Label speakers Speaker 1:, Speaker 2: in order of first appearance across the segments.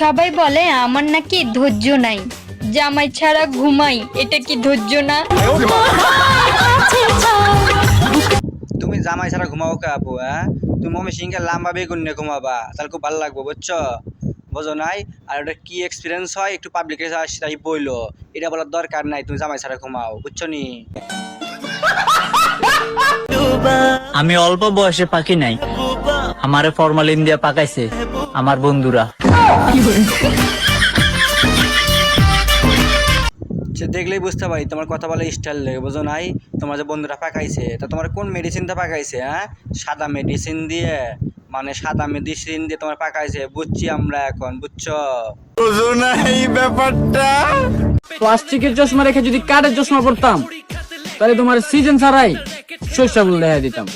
Speaker 1: সবাই বলে আমার নাকি ধৈর্য নাই, জামাই ছাড়া ঘুমাই, এটা কি ধৈর্য না?
Speaker 2: তুমি জামাই ছাড়া ঘুমাও কে আপু? হ্যাঁ, তুমি মমি সিংকে লাম্বা বেগুন নিয়ে ঘুমাবা, তাহলে খুব ভালো লাগবে, বুঝছো? বোঝো নাই? আর ওটা কি এক্সপিরিয়েন্স হয় একটু পাবলিকে তাই বইলো, এটা বলার দরকার নাই, তুমি জামাই ছাড়া ঘুমাও, বুঝছো নি?
Speaker 3: আমি অল্প বয়সে পাকি নাই, আমারে ফরমালিন দিয়ে পাকাইছে আমার বন্ধুরা।
Speaker 2: সে দেখলেই বুঝতে পারি তোমার কথা বলে স্টাইল লেগে, বুঝো নাই? তোমার যে বন্ধুরা পাকাইছে, তা তোমার কোন মেডিসিনটা পাকাইছে? হ্যাঁ, সাদা মেডিসিন দিয়ে, মানে সাদা মেডিসিন দিয়ে তোমার পাকাইছে, বুঝছি আমরা এখন, বুঝছো?
Speaker 4: বুঝো না এই ব্যাপারটা।
Speaker 5: প্লাস্টিকের চশমা রেখে যদি কাঠের চশমা পড়তাম, তাহলে তোমার সিজন ছাড়াই শস্যগুলো দেখা দিতাম।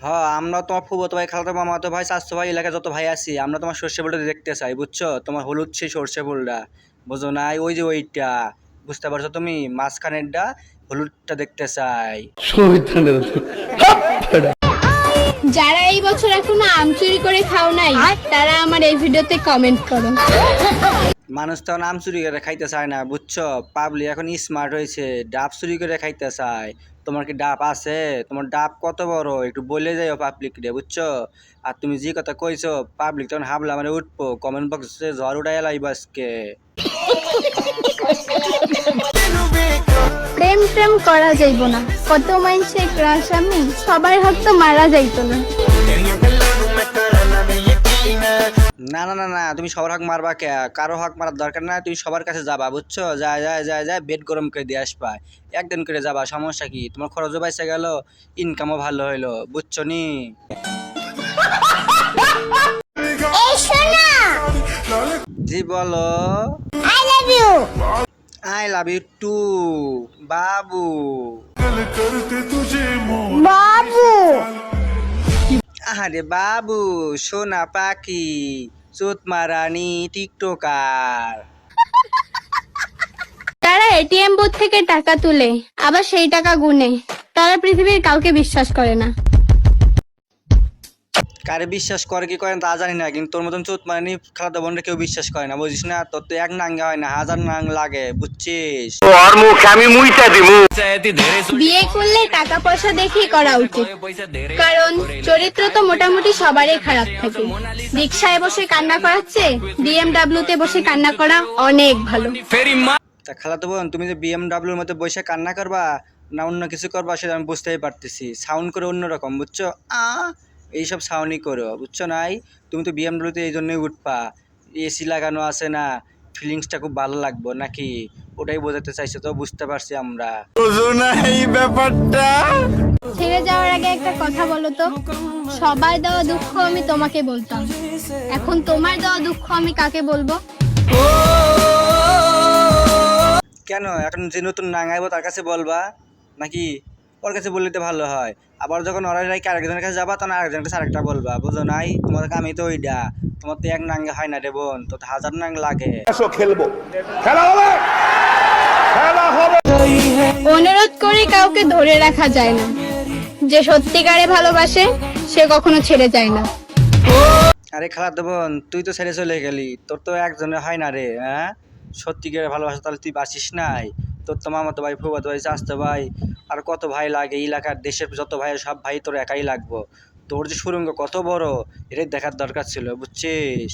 Speaker 2: হ্যাঁ, আমরা তোমার ফুবতো ভাই, খালাতো মামাতো ভাই, চাচতো ভাই, এলাকায় যত ভাই আছি, আমরা তোমার সর্ষে ফুলটা দেখতে চাই, বুঝছো? তোমার হলুদ সেই সর্ষে ফুলটা, বুঝো নাই? ওই যে ওইটা, বুঝতে পারছো তুমি? মাঝখানেরটা হলুদটা দেখতে চাই।
Speaker 6: যারা এই বছর এখনো আম চুরি করে খাও নাই, তারা আমার এই ভিডিওতে কমেন্ট করো।
Speaker 2: মানুষ তো আম চুরি করে খাইতে চায় না, বুঝছো? পাবলিক এখন স্মার্ট হয়েছে, ডাব চুরি করে খাইতে চায়। তোমার কি ডাব আছে? তোমার ডাব কত বড় একটু বলে যাইও পাবলিক রে, বুঝছো? আর তুমি যে কথা কইছো, পাবলিক তখন হাবলা মানে উঠবো, কমেন্ট বক্সে ঝড় উঠাই লাইব আজকে।
Speaker 6: প্রেম প্রেম করা যাইব না, কত মাইনসে ক্রাশ আমি, সবার হাত তো মারা যাইতো না।
Speaker 2: না না না না, তুমি সবার হক মারবা কে? কারো হক মারার দরকার না, তুমি সবার কাছে যাবা, বুঝছো? যায় যায় যায় যায় বেড গরম করে দিয়ে আসবা, একদিন করে যাবা, সমস্যা কি? তোমার খরচও বাইসে গেল, ইনকামও ভালো হইলো, বুঝছো নি? জি বলো।
Speaker 6: I love you.
Speaker 2: I love you too বাবু।
Speaker 6: বাবু।
Speaker 2: আরে বাবু, সোনা পাখি, চোত মারানি টিকটকার।
Speaker 6: তারা এটিএম বুথ থেকে টাকা তুলে আবার সেই টাকা গুনে, তারা পৃথিবীর কাউকে বিশ্বাস করে না।
Speaker 2: কারে বিশ্বাস করে কি করেন তা জানি না, কিন্তু তোর মতন চোত মারানি খালাতো বোনরা কেউ বিশ্বাস করে না, বুঝিস না? তোর তো এক নাঙ্গে হয় না, হাজার নাং লাগে, বুঝছিস?
Speaker 6: বিয়ে করলে টাকা পয়সা দেখেই করা উচিত, কারণ চরিত্র তো মোটামুটি সবারই খারাপ থাকে। রিক্সায় বসে কান্না করাচ্ছে বিএমডাব্লিউ তে বসে কান্না করা অনেক ভালো।
Speaker 2: তা খালাতো বোন, তুমি যে বিএমডাব্লিউর মধ্যে বসে কান্না করবা না অন্য কিছু করবা, সেটা আমি বুঝতেই পারতেছি। সাউন্ড করে অন্যরকম, বুঝছো? এইসব সাউন্ডই করো, বুঝছো নাই? তুমি তো বিএমডাব্লিউতে এই জন্যই উঠবা, এসি লাগানো আছে না, ফিলিংসটা খুব ভালো লাগবে নাকি, ওটাই বোঝাতে চাইছে, তো বুঝতে পারছি আমরা।
Speaker 4: বুঝো না এই ব্যাপারটা।
Speaker 6: ছেড়ে যাওয়ার আগে একটা কথা বলো তো, সবার দেওয়া দুঃখ আমি তোমাকে বলতাম, এখন তোমার দেওয়া দুঃখ আমি কাকে বলবো?
Speaker 2: কেন এখন যে নতুন নাঙাইবো তার কাছে বলবা নাকি? ওর কাছে বললে তো ভালো হয়। আবার যখন ওরাই আরেকজনের কাছে যাবা, তখন আরেকজনের কাছে আরেকটা বলবা, বুঝো নাই? তোমার আমি তো ওইটা, তোমার তো এক নাঙ্গে হয় না রে বোন, তো হাজার নাং লাগে।
Speaker 6: অনুরোধ করে কাউকে ধরে রাখা যায় না, যে সত্যিকারে ভালোবাসে সে কখনো ছেড়ে যায় না।
Speaker 2: আরে খালাতো বোন, তুই তো ছেড়ে চলে গেলি, তোর তো একজনের হয় না রে। হ্যাঁ, সত্যিকারের ভালোবাসা তাহলে তুই বাঁচিস নাই? তোর তো মামাতো ভাই, ফুফাতো ভাই, চাচতো ভাই, আর কত ভাই লাগে, এলাকার দেশের যত ভাই, সব ভাই তোর একাই লাগবো। তোর যে সুরঙ্গ কত বড়, এটাই দেখার দরকার ছিল, বুঝছিস?